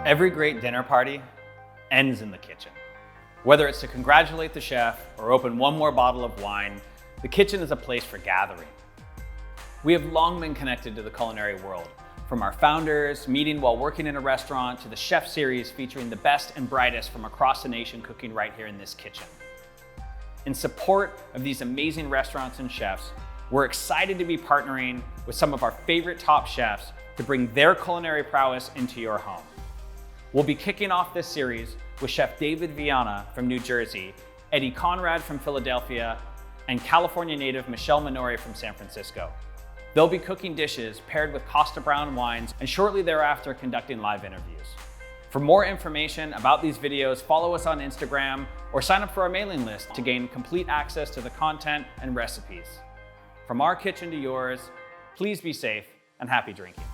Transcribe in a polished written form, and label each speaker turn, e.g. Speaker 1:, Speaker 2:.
Speaker 1: Every great dinner party ends in the kitchen. Whether it's to congratulate the chef or open one more bottle of wine, the kitchen is a place for gathering. We have long been connected to the culinary world, from our founders meeting while working in a restaurant to the chef series featuring the best and brightest from across the nation cooking right here in this kitchen. In support of these amazing restaurants and chefs, we're excited to be partnering with some of our favorite top chefs to bring their culinary prowess into your home. We'll be kicking off this series with Chef David Viana from New Jersey, Eddie Conrad from Philadelphia, and California native Michelle Minori from San Francisco. They'll be cooking dishes paired with Kosta Browne wines and shortly thereafter conducting live interviews. For more information about these videos, follow us on Instagram or sign up for our mailing list to gain complete access to the content and recipes. From our kitchen to yours, please be safe and happy drinking.